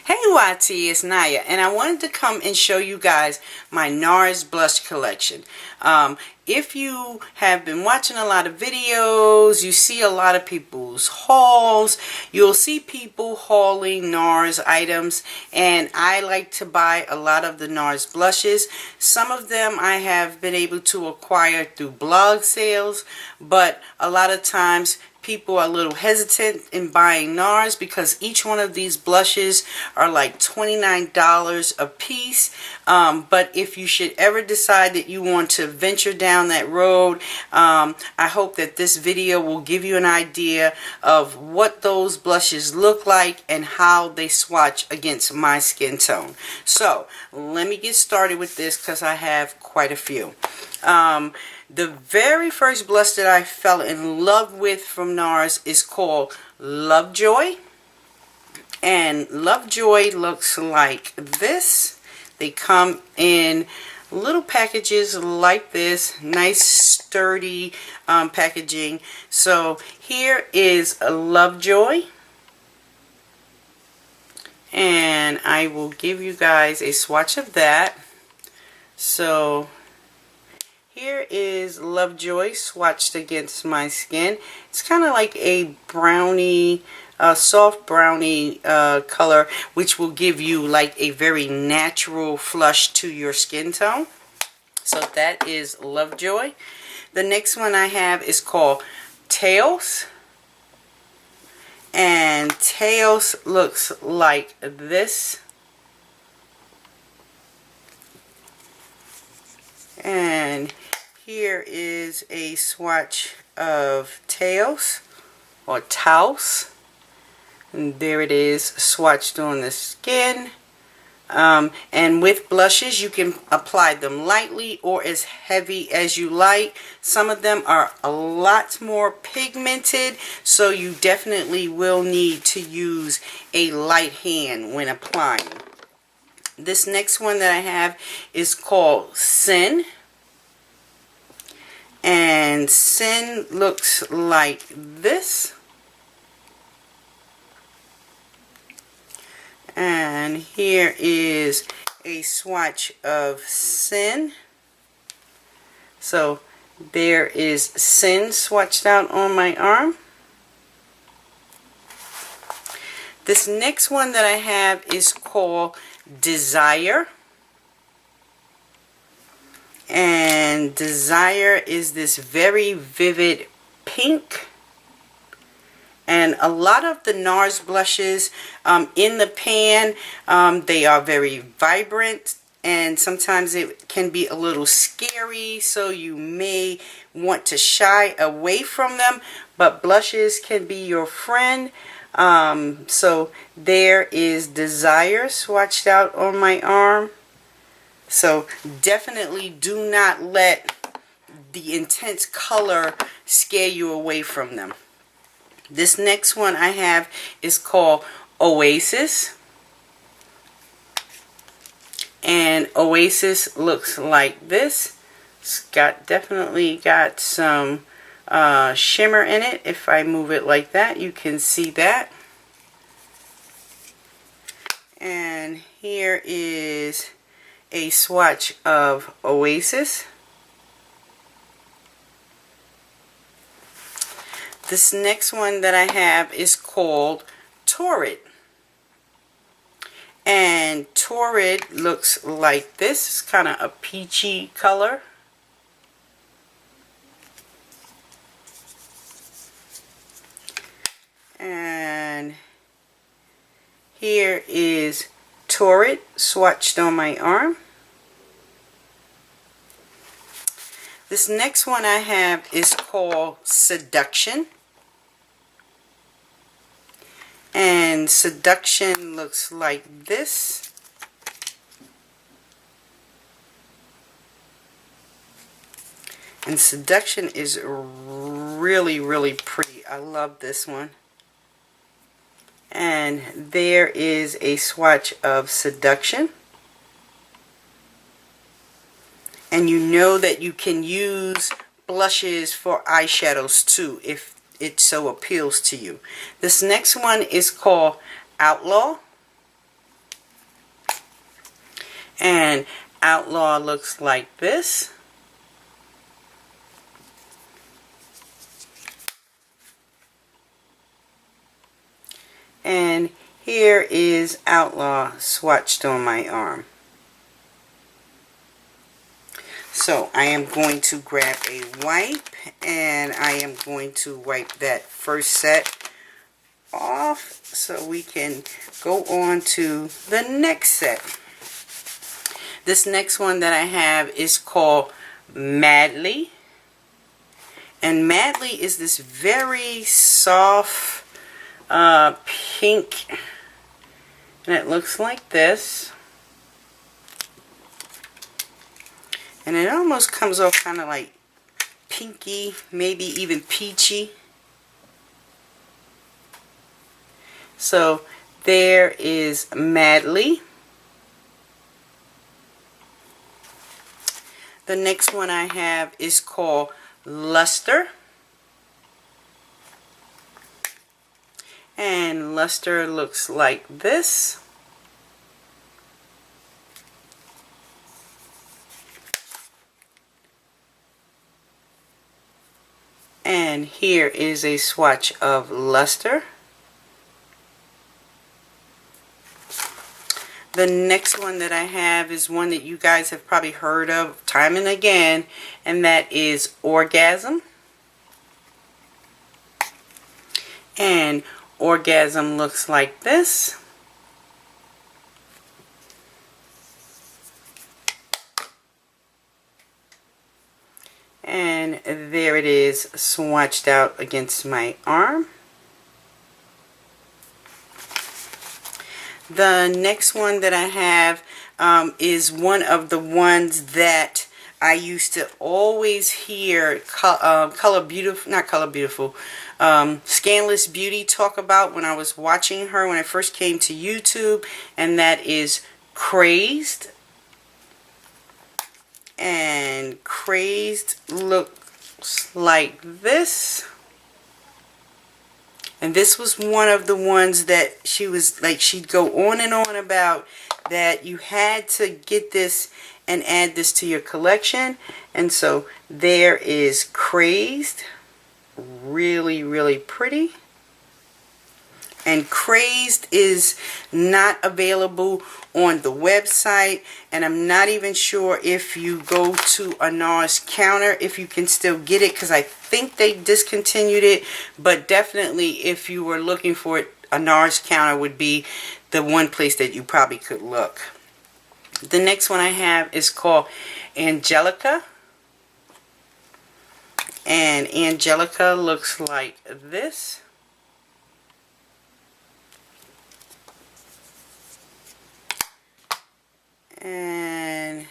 Hey YT, it's Naya, and I wanted to come and show you guys my Nars blush collection. If you have been watching a lot of videos, you see a lot of people's hauls. You'll see people hauling Nars items, and I like to buy a lot of the Nars blushes. Some of them I have been able to acquire through blog sales, but a lot of times people are a little hesitant in buying Nars because each one of these blushes are like $29 a piece. But if you should ever decide that you want to venture down that road, I hope that this video will give you an idea of what those blushes look like and how they swatch against my skin tone. So let me get started with this because I have quite a few. The very first blush that I fell in love with from Nars is called Lovejoy. And Lovejoy looks like this. They come in little packages like this. Nice sturdy packaging. So here is a Lovejoy. And I will give you guys a swatch of that. So here is Lovejoy swatched against my skin. It's kind of like a brownie, soft brownie color, which will give you like a very natural flush to your skin tone. So that is Lovejoy. The next one I have is called Tails. And Tails looks like this. And here is a swatch of Tails or Taos. And there it is swatched on the skin. And with blushes you can apply them lightly or as heavy as you like. Some of them are a lot more pigmented, so you definitely will need to use a light hand when applying. This next one that I have is called Sin. And Sin looks like this. And here is a swatch of Sin. So there is Sin swatched out on my arm. This next one that I have is called Desire. And Desire is this very vivid pink. And a lot of the Nars blushes in the pan, they are very vibrant, and sometimes it can be a little scary, so you may want to shy away from them, but blushes can be your friend. So there is Desire swatched out on my arm. So definitely do not let the intense color scare you away from them. This next one I have is called Oasis. And Oasis looks like this. It's definitely got some shimmer in it. If I move it like that, you can see that. And here is a swatch of Oasis. This next one that I have is called Torrid. And Torrid looks like this. It's kind of a peachy color. And here is Torrid swatched on my arm. This next one I have is called Seduction. And Seduction looks like this. And Seduction is really, really pretty. I love this one. And there is a swatch of Seduction. And you know that you can use blushes for eyeshadows too if it so appeals to you. This next one is called Outlaw. And Outlaw looks like this. And here is Outlaw swatched on my arm. So I am going to grab a wipe and I am going to wipe that first set off so we can go on to the next set. This next one that I have is called Madly. And Madly is this very soft pink, and it looks like this, and it almost comes off kind of like pinky, maybe even peachy. So there is Madly. The next one I have is called Luster. And Luster looks like this. And here is a swatch of Luster. The next one that I have is one that you guys have probably heard of time and again, and that is Orgasm. And Orgasm looks like this. And there it is swatched out against my arm. The next one that I have is one of the ones that I used to always hear Scandalous Beauty talk about when I was watching her when I first came to YouTube, and that is Crazed. And Crazed looks like this. And this was one of the ones that she was like, she'd go on and on about that you had to get this and add this to your collection. And so there is Crazed. Really, really pretty. And Crazed is not available on the website, and I'm not even sure if you go to a Nars counter if you can still get it, because I think they discontinued it. But definitely if you were looking for it, a Nars counter would be the one place that you probably could look. The next one I have is called Angelica. And Angelica looks like this. And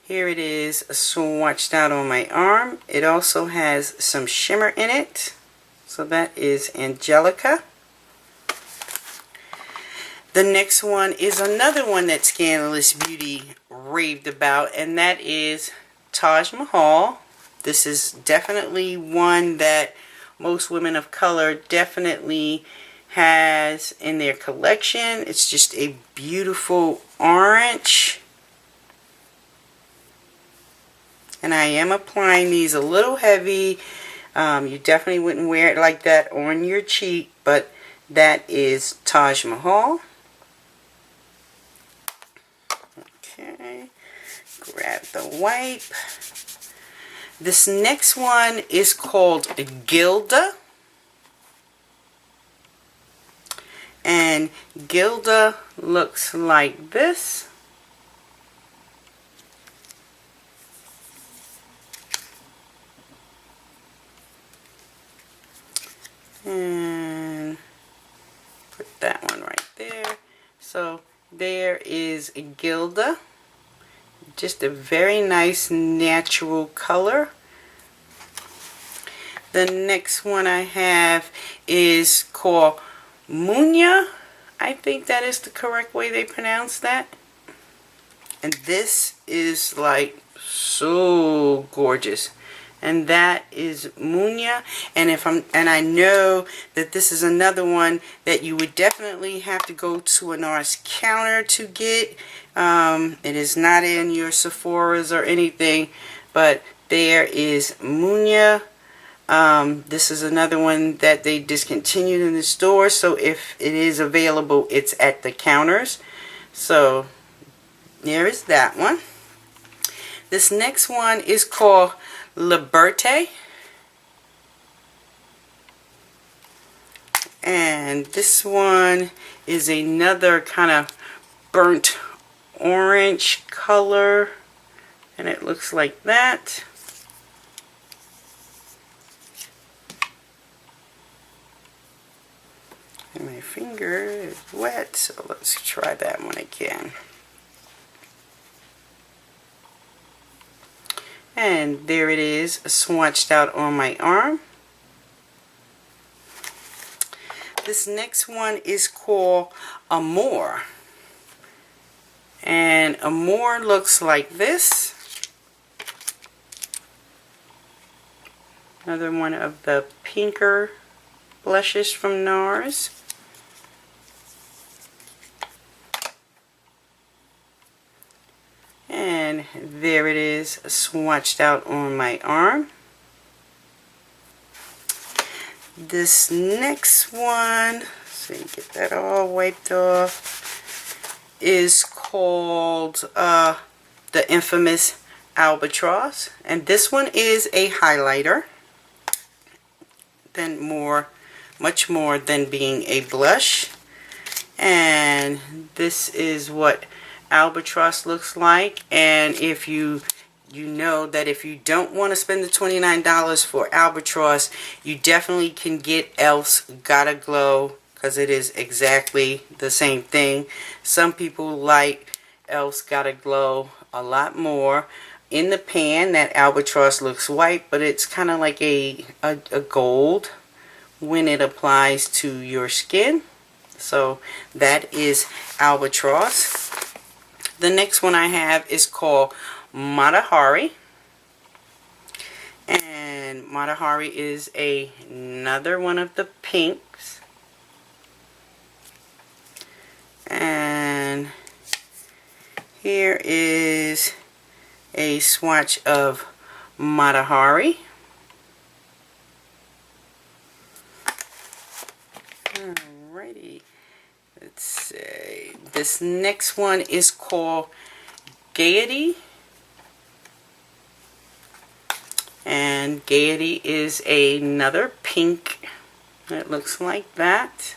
here it is swatched out on my arm. It also has some shimmer in it. So that is Angelica. The next one is another one that Scandalous Beauty raved about, and that is Taj Mahal. This is definitely one that most women of color definitely has in their collection. It's just a beautiful orange. And I am applying these a little heavy. You definitely wouldn't wear it like that on your cheek, but that is Taj Mahal. Okay, grab the wipe. This next one is called Gilda. And Gilda looks like this. And put that one right there. So there is Gilda. Just a very nice natural color. The next one I have is called Munya. I think that is the correct way they pronounce that. And this is like so gorgeous. and that is Munya. And I know that this is another one that you would definitely have to go to a Nars counter to get. It is not in your Sephora's or anything, but there is Munya. This is another one that they discontinued in the store, so if it is available, it's at the counters. So there is that one. This next one is called Liberté, and this one is another kind of burnt orange color, and it looks like that. And my finger is wet, so let's try that one again. And there it is, swatched out on my arm. This next one is called Amor. And Amor looks like this. Another one of the pinker blushes from Nars. And there it is, swatched out on my arm. This next one, so you get that all wiped off, is called the infamous Albatross. And this one is a highlighter, much more than being a blush. And this is what Albatross looks like. And if you know that if you don't want to spend the $29 for Albatross, you definitely can get e.l.f.'s Gotta Glow, because it is exactly the same thing. Some people like e.l.f.'s Gotta Glow a lot more. In the pan, that Albatross looks white, but it's kind of like a gold when it applies to your skin. So that is Albatross. The next one I have is called Matahari. And Matahari is another one of the pinks. And here is a swatch of Matahari. Alrighty. Let's see. This next one is called Gaiety. And Gaiety is another pink. It looks like that.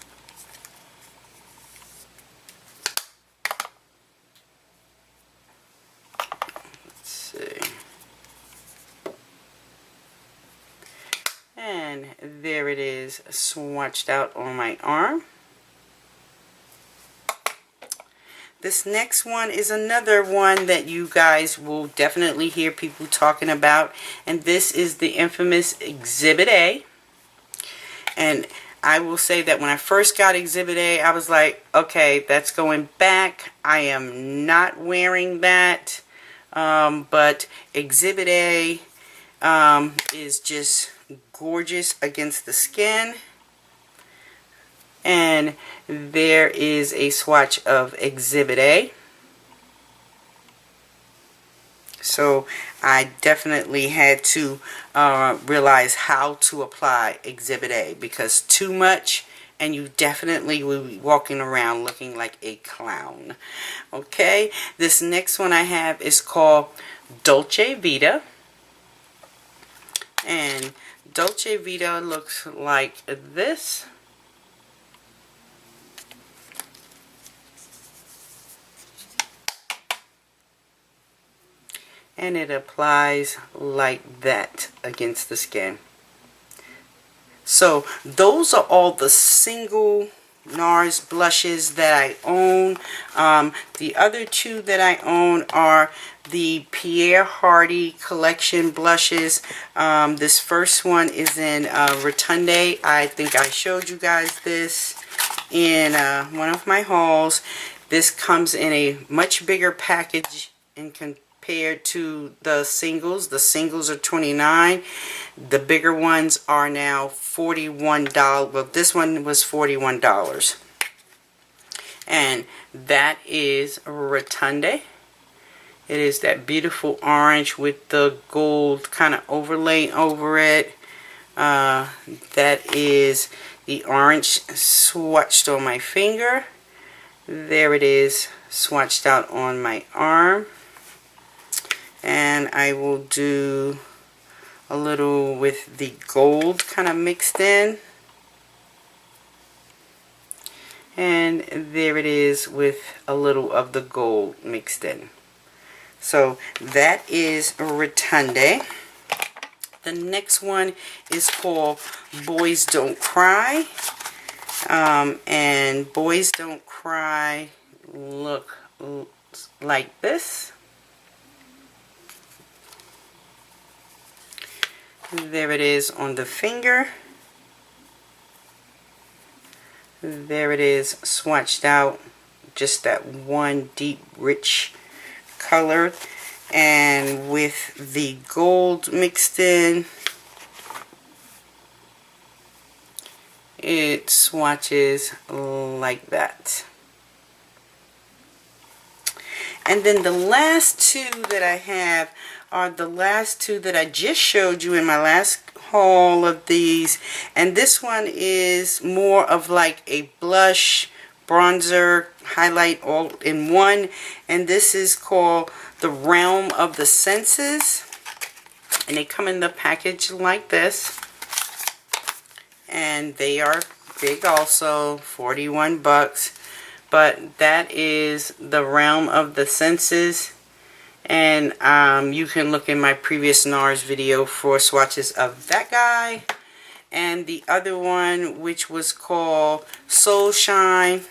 Let's see. And there it is, swatched out on my arm. This next one is another one that you guys will definitely hear people talking about, and this is the infamous Exhibit A. And I will say that when I first got Exhibit A, I was like, okay, that's going back. I am not wearing that. But Exhibit A is just gorgeous against the skin. And there is a swatch of Exhibit A. So I definitely had to realize how to apply Exhibit A, because too much and you definitely will be walking around looking like a clown. Okay, this next one I have is called Dolce Vita. And Dolce Vita looks like this. And it applies like that against the skin. So those are all the single Nars blushes that I own. The other two that I own are the Pierre Hardy collection blushes. This first one is in Rotunde. I think I showed you guys this in one of my hauls. This comes in a much bigger package in comparison compared to the singles. The singles are $29. The bigger ones are now $41. Well, this one was $41. And that is Rotunde. It is that beautiful orange with the gold kind of overlay over it. That is the orange swatched on my finger. There it is, swatched out on my arm. And I will do a little with the gold kind of mixed in. And there it is with a little of the gold mixed in. So that is Rotunde. The next one is called Boys Don't Cry. And Boys Don't Cry look like this. There it is on the finger. There it is swatched out, just that one deep rich color, and with the gold mixed in, it swatches like that. And then the last two that I have are the last two that I just showed you in my last haul of these. And this one is more of like a blush, bronzer, highlight all in one. And this is called the Realm of the Senses. And they come in the package like this. And they are big also, 41 bucks. But that is the Realm of the Senses. And you can look in my previous Nars video for swatches of that guy. And the other one, which was called Soul Shine.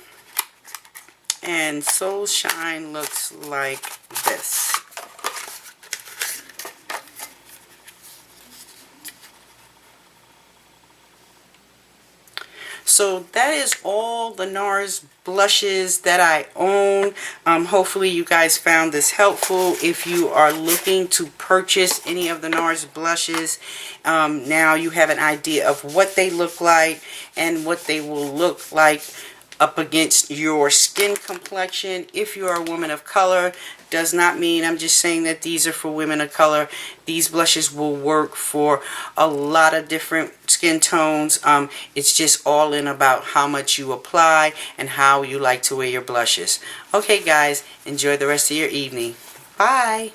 And Soul Shine looks like this. So that is all the Nars blushes that I own. Hopefully you guys found this helpful. If you are looking to purchase any of the Nars blushes, now you have an idea of what they look like and what they will look like up against your skin complexion. If you are a woman of color, does not mean I'm just saying that these are for women of color. These blushes will work for a lot of different skin tones. It's just all in about how much you apply and how you like to wear your blushes. Okay guys, enjoy the rest of your evening. Bye.